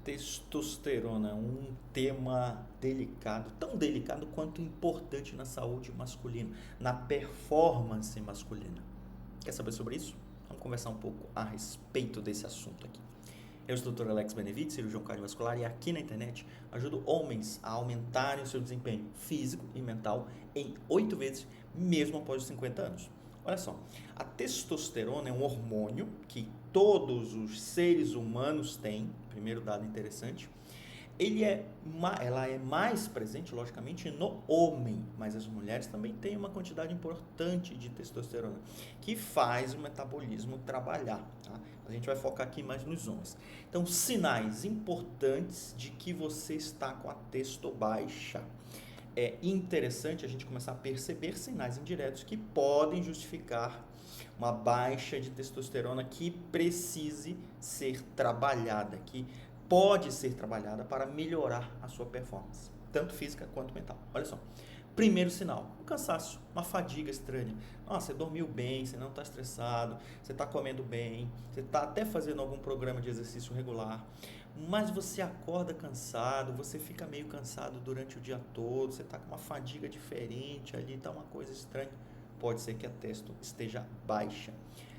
Testosterona, um tema delicado, tão delicado quanto importante na saúde masculina, na performance masculina. Quer saber sobre isso? Vamos conversar um pouco a respeito desse assunto aqui. Eu sou o Dr. Alex Benevides, cirurgião cardiovascular, e aqui na internet ajudo homens a aumentarem o seu desempenho físico e mental em 8 vezes, mesmo após os 50 anos. Olha só, a testosterona é um hormônio que todos os seres humanos têm, primeiro dado interessante. Ela é mais presente, logicamente, no homem, mas as mulheres também têm uma quantidade importante de testosterona, que faz o metabolismo trabalhar. Tá? A gente vai focar aqui mais nos homens. Então, sinais importantes de que você está com a testo baixa. É interessante a gente começar a perceber sinais indiretos que podem justificar uma baixa de testosterona que precise ser trabalhada, que pode ser trabalhada para melhorar a sua performance, tanto física quanto mental. Olha só, primeiro sinal, um cansaço, uma fadiga estranha. Nossa, você dormiu bem, você não está estressado, você está comendo bem, você está até fazendo algum programa de exercício regular, mas você acorda cansado, você fica meio cansado durante o dia todo, você está com uma fadiga diferente ali, está uma coisa estranha. Pode ser que a testo esteja baixa.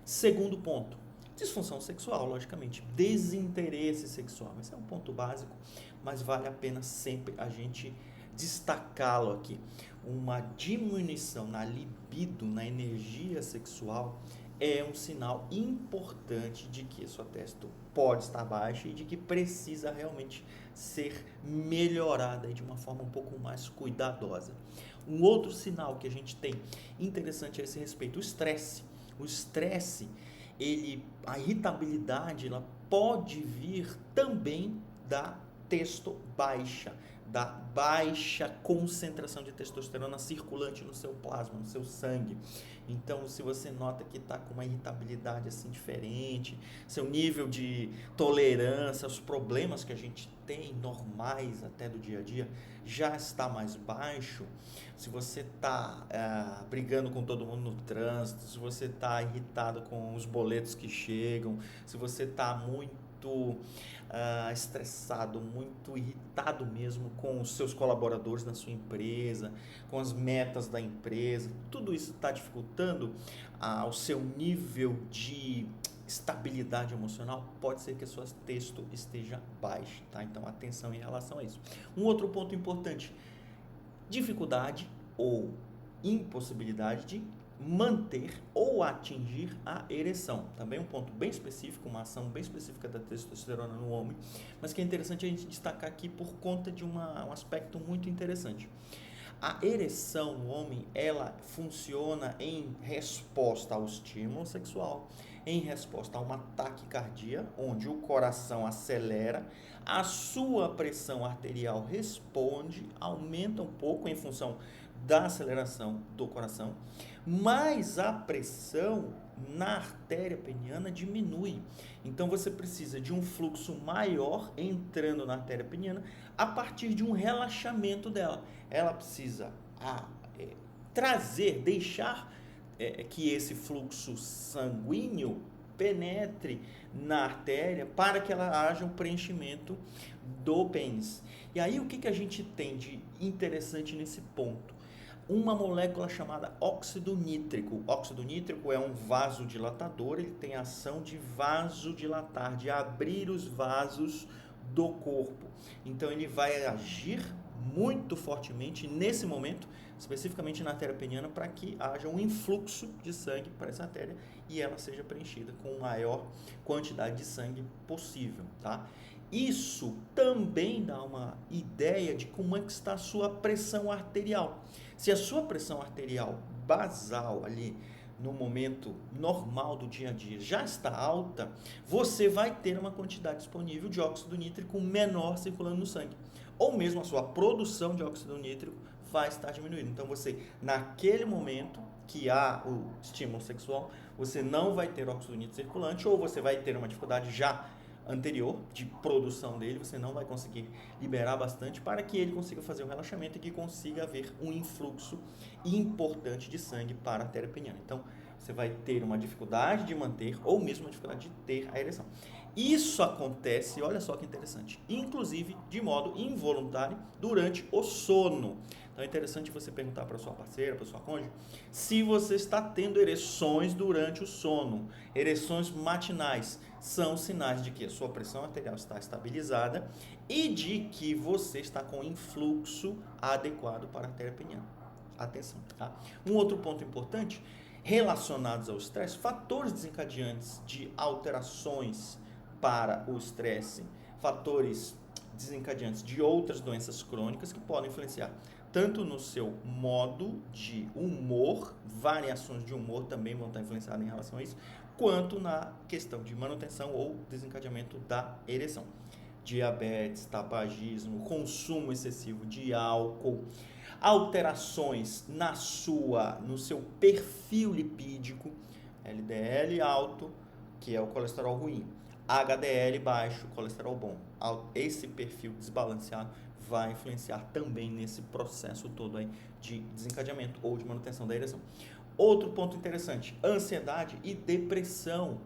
Segundo ponto, disfunção sexual, logicamente, desinteresse sexual. Esse é um ponto básico, mas vale a pena sempre a gente destacá-lo aqui. Uma diminuição na libido, na energia sexual, é um sinal importante de que sua testo pode estar baixa e de que precisa realmente ser melhorada de uma forma um pouco mais cuidadosa. Um outro sinal que a gente tem interessante a esse respeito, o estresse. O estresse, a irritabilidade, ela pode vir também da testo baixa, da baixa concentração de testosterona circulante no seu plasma, no seu sangue. Então, se você nota que está com uma irritabilidade assim diferente, seu nível de tolerância aos problemas que a gente tem, normais até do dia a dia, já está mais baixo, se você está brigando com todo mundo no trânsito, se você está irritado com os boletos que chegam, se você está muito estressado, muito irritado mesmo com os seus colaboradores na sua empresa, com as metas da empresa, tudo isso está dificultando o seu nível de estabilidade emocional, pode ser que a sua testo esteja baixa, tá? Então atenção em relação a isso. Um outro ponto importante, dificuldade ou impossibilidade de manter ou atingir a ereção. Também um ponto bem específico, uma ação bem específica da testosterona no homem, mas que é interessante a gente destacar aqui por conta de um aspecto muito interessante. A ereção no homem, ela funciona em resposta ao estímulo sexual, em resposta a uma taquicardia, onde o coração acelera, a sua pressão arterial responde, aumenta um pouco em função da aceleração do coração, mas a pressão na artéria peniana diminui. Então você precisa de um fluxo maior entrando na artéria peniana a partir de um relaxamento dela. Ela precisa deixar que esse fluxo sanguíneo penetre na artéria para que ela haja um preenchimento do pênis. E aí o que a gente tem de interessante nesse ponto? Uma molécula chamada óxido nítrico. O óxido nítrico é um vasodilatador, ele tem a ação de vasodilatar, de abrir os vasos do corpo. Então ele vai agir muito fortemente nesse momento, especificamente na artéria peniana, para que haja um influxo de sangue para essa artéria e ela seja preenchida com a maior quantidade de sangue possível, tá? Isso também dá uma ideia de como é que está a sua pressão arterial. Se a sua pressão arterial basal ali no momento normal do dia a dia já está alta, você vai ter uma quantidade disponível de óxido nítrico menor circulando no sangue. Ou mesmo a sua produção de óxido nítrico vai estar diminuindo. Então você, naquele momento que há o estímulo sexual, você não vai ter óxido nítrico circulante ou você vai ter uma dificuldade já anterior de produção dele, você não vai conseguir liberar bastante para que ele consiga fazer o relaxamento e que consiga haver um influxo importante de sangue para a artéria peniana. Então, você vai ter uma dificuldade de manter ou mesmo uma dificuldade de ter a ereção. Isso acontece, olha só que interessante, inclusive de modo involuntário durante o sono. Então é interessante você perguntar para sua parceira, para sua cônjuge, se você está tendo ereções durante o sono. Ereções matinais são sinais de que a sua pressão arterial está estabilizada e de que você está com influxo adequado para a artéria peniana. Atenção, tá? Um outro ponto importante, relacionados ao estresse, fatores desencadeantes de alterações para o estresse, fatores desencadeantes de outras doenças crônicas que podem influenciar tanto no seu modo de humor, variações de humor também vão estar influenciadas em relação a isso, quanto na questão de manutenção ou desencadeamento da ereção. Diabetes, tabagismo, consumo excessivo de álcool, alterações no seu perfil lipídico, LDL alto, que é o colesterol ruim, HDL baixo, colesterol bom. Esse perfil desbalanceado vai influenciar também nesse processo todo aí de desencadeamento ou de manutenção da ereção. Outro ponto interessante, ansiedade e depressão.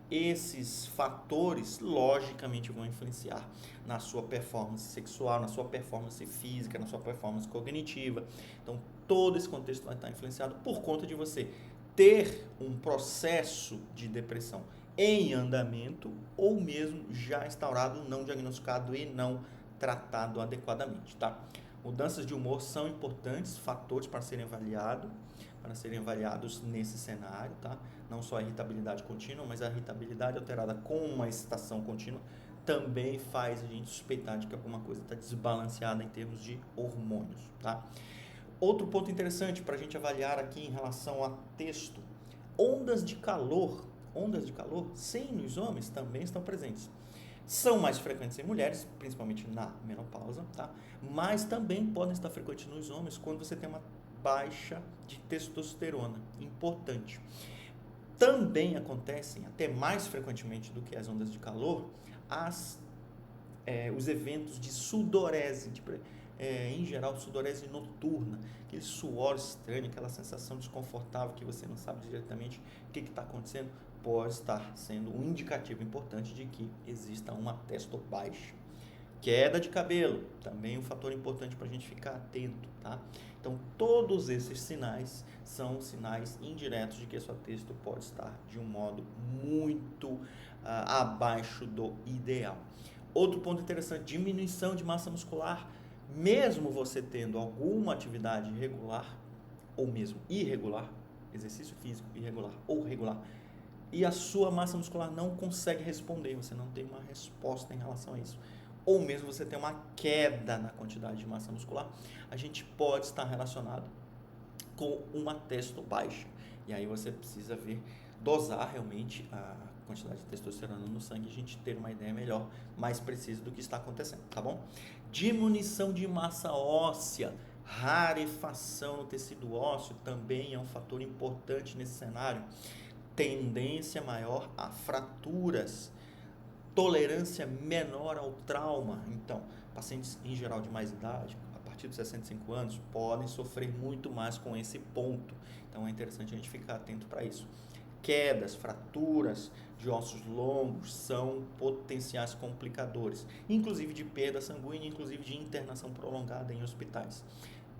Esses fatores, logicamente, vão influenciar na sua performance sexual, na sua performance física, na sua performance cognitiva. Então, todo esse contexto vai estar influenciado por conta de você ter um processo de depressão em andamento ou mesmo já instaurado, não diagnosticado e não tratado adequadamente, tá? Mudanças de humor são importantes, fatores para serem avaliados nesse cenário, tá? Não só a irritabilidade contínua, mas a irritabilidade alterada com uma excitação contínua também faz a gente suspeitar de que alguma coisa está desbalanceada em termos de hormônios, tá? Outro ponto interessante para a gente avaliar aqui em relação a texto, ondas de calor, sim, nos homens também estão presentes. São mais frequentes em mulheres, principalmente na menopausa, tá? Mas também podem estar frequentes nos homens quando você tem uma baixa de testosterona, importante. Também acontecem, até mais frequentemente do que as ondas de calor, os eventos de sudorese, em geral sudorese noturna, aquele suor estranho, aquela sensação desconfortável que você não sabe diretamente o que está acontecendo, pode estar sendo um indicativo importante de que exista uma testo baixa. Queda de cabelo, também um fator importante para a gente ficar atento, tá? Então, todos esses sinais são sinais indiretos de que a sua testo pode estar de um modo muito abaixo do ideal. Outro ponto interessante, diminuição de massa muscular, mesmo você tendo alguma atividade regular ou mesmo irregular, exercício físico irregular ou regular, e a sua massa muscular não consegue responder, você não tem uma resposta em relação a isso, ou mesmo você tem uma queda na quantidade de massa muscular, a gente pode estar relacionado com uma testo baixa. E aí você precisa dosar realmente a quantidade de testosterona no sangue e a gente ter uma ideia melhor, mais precisa do que está acontecendo, tá bom? Diminuição de massa óssea, rarefação no tecido ósseo também é um fator importante nesse cenário. Tendência maior a fraturas, tolerância menor ao trauma. Então, pacientes em geral de mais idade, a partir dos 65 anos, podem sofrer muito mais com esse ponto. Então, é interessante a gente ficar atento para isso. Quedas, fraturas de ossos longos são potenciais complicadores, inclusive de perda sanguínea, inclusive de internação prolongada em hospitais.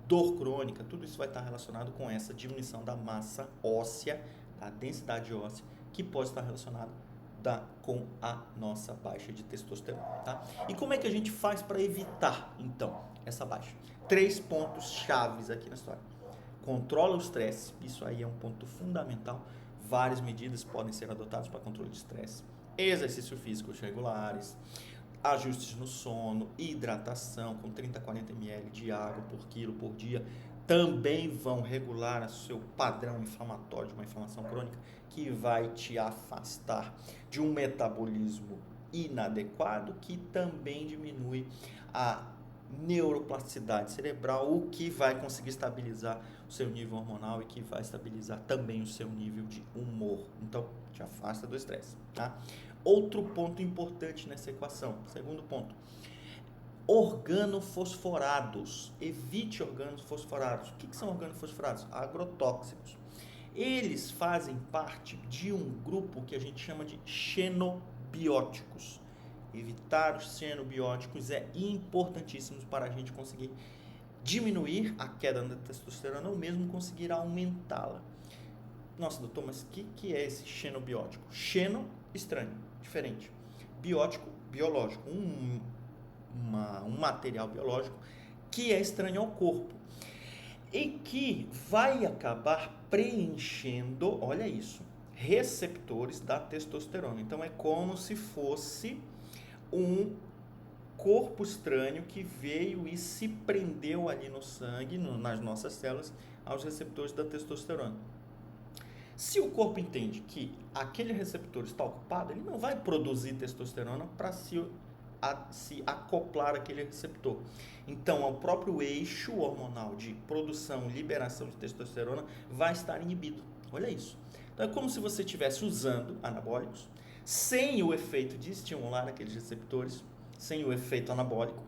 Dor crônica, tudo isso vai estar relacionado com essa diminuição da massa óssea, da densidade óssea, que pode estar relacionado com a nossa baixa de testosterona, tá? E como é que a gente faz para evitar, então, essa baixa? 3 pontos chaves aqui na história. Controla o estresse, isso aí é um ponto fundamental. Várias medidas podem ser adotadas para controle de estresse. Exercício físico regulares, ajustes no sono, hidratação com 30 a 40 ml de água por quilo por dia, também vão regular o seu padrão inflamatório de uma inflamação crônica que vai te afastar de um metabolismo inadequado que também diminui a neuroplasticidade cerebral, o que vai conseguir estabilizar o seu nível hormonal e que vai estabilizar também o seu nível de humor. Então, te afasta do estresse, tá? Outro ponto importante nessa equação, segundo ponto, organofosforados. Evite organofosforados. O que são organofosforados? Agrotóxicos. Eles fazem parte de um grupo que a gente chama de xenobiotidos. xenobióticos. Evitar os xenobióticos é importantíssimo para a gente conseguir diminuir a queda da testosterona ou mesmo conseguir aumentá-la. Nossa, doutor, mas o que é esse xenobiótico? Xeno, estranho, diferente. Biótico, biológico. Um material biológico que é estranho ao corpo e que vai acabar preenchendo, olha isso, receptores da testosterona. Então é como se fosse um corpo estranho que veio e se prendeu ali no sangue, nas nossas células, aos receptores da testosterona. Se o corpo entende que aquele receptor está ocupado, ele não vai produzir testosterona para se acoplar àquele receptor. Então, o próprio eixo hormonal de produção e liberação de testosterona vai estar inibido. Olha isso. Então, é como se você estivesse usando anabólicos sem o efeito de estimular aqueles receptores, sem o efeito anabólico,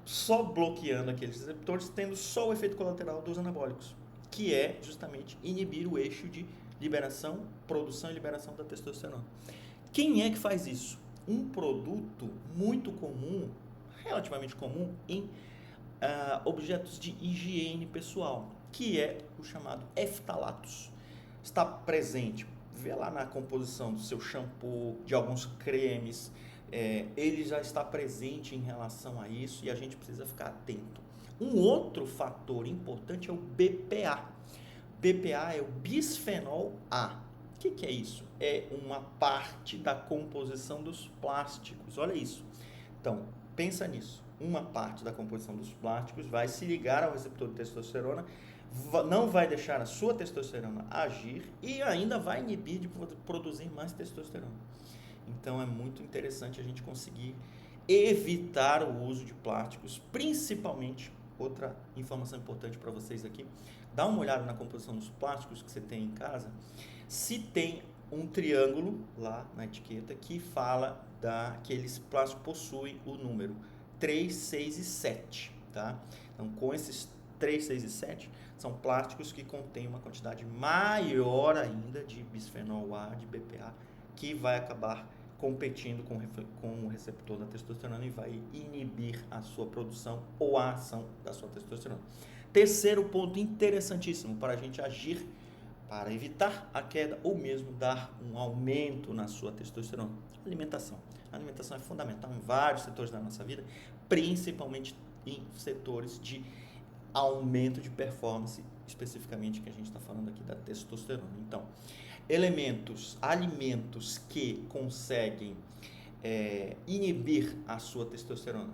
só bloqueando aqueles receptores, tendo só o efeito colateral dos anabólicos, que é justamente inibir o eixo de liberação, produção e liberação da testosterona. Quem é que faz isso? Um produto muito comum, relativamente comum, em objetos de higiene pessoal, que é o chamado eftalatos. Está presente, vê lá na composição do seu shampoo, de alguns cremes, ele já está presente em relação a isso e a gente precisa ficar atento. Um outro fator importante é o BPA. BPA é o bisfenol A. O que é isso? É uma parte da composição dos plásticos. Olha isso. Então, pensa nisso. Uma parte da composição dos plásticos vai se ligar ao receptor de testosterona, não vai deixar a sua testosterona agir e ainda vai inibir de produzir mais testosterona. Então, é muito interessante a gente conseguir evitar o uso de plásticos, principalmente, outra informação importante para vocês aqui, dá uma olhada na composição dos plásticos que você tem em casa, se tem um triângulo lá na etiqueta que fala que eles plásticos possuem o número 3, 6 e 7, tá? Então, com esses 3, 6 e 7, são plásticos que contêm uma quantidade maior ainda de bisfenol A, de BPA, que vai acabar competindo com o receptor da testosterona e vai inibir a sua produção ou a ação da sua testosterona. Terceiro ponto interessantíssimo para a gente agir para evitar a queda ou mesmo dar um aumento na sua testosterona: alimentação. A alimentação é fundamental em vários setores da nossa vida, principalmente em setores de aumento de performance, especificamente que a gente está falando aqui da testosterona. Então, alimentos que conseguem inibir a sua testosterona,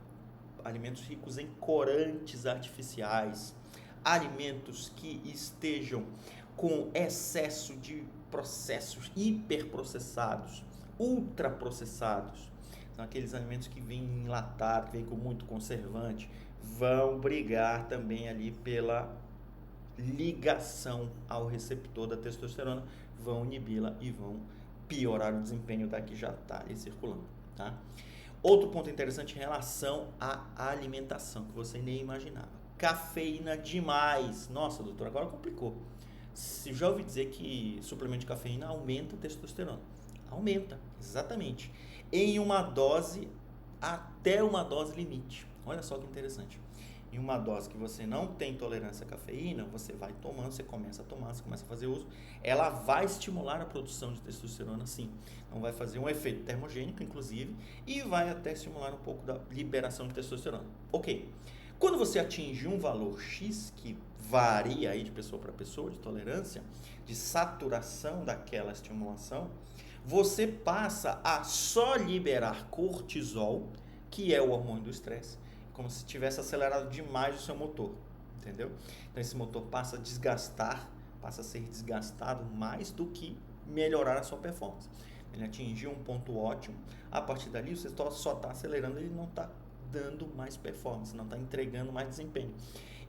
alimentos ricos em corantes artificiais, alimentos que estejam com excesso de processos hiperprocessados, ultraprocessados, são aqueles alimentos que vêm enlatados, que vêm com muito conservante, vão brigar também ali pela ligação ao receptor da testosterona, vão inibi-la e vão piorar o desempenho da que já está ali circulando, tá? Outro ponto interessante em relação à alimentação, que você nem imaginava: cafeína demais. Nossa, doutor, agora complicou. Já ouvi dizer que suplemento de cafeína aumenta a testosterona. Aumenta, exatamente. Em uma dose, até uma dose limite. Olha só que interessante. Em uma dose que você não tem tolerância à cafeína, você vai tomando, você começa a tomar, você começa a fazer uso, ela vai estimular a produção de testosterona, sim. Então vai fazer um efeito termogênico, inclusive, e vai até estimular um pouco da liberação de testosterona. Ok. Quando você atinge um valor X, que varia aí de pessoa para pessoa, de tolerância, de saturação daquela estimulação, você passa a só liberar cortisol, que é o hormônio do estresse, como se tivesse acelerado demais o seu motor, entendeu? Então esse motor passa a desgastar, passa a ser desgastado mais do que melhorar a sua performance. Ele atingiu um ponto ótimo, a partir dali você só está acelerando, ele não está dando mais performance, não está entregando mais desempenho.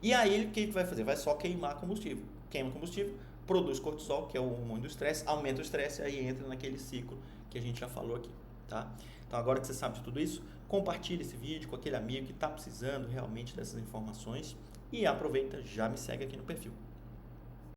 E aí o que vai fazer? Vai só queimar combustível. Queima combustível, produz cortisol, que é o hormônio do estresse, aumenta o estresse, aí entra naquele ciclo que a gente já falou aqui, tá? Então agora que você sabe de tudo isso, compartilhe esse vídeo com aquele amigo que está precisando realmente dessas informações e aproveita, já me segue aqui no perfil.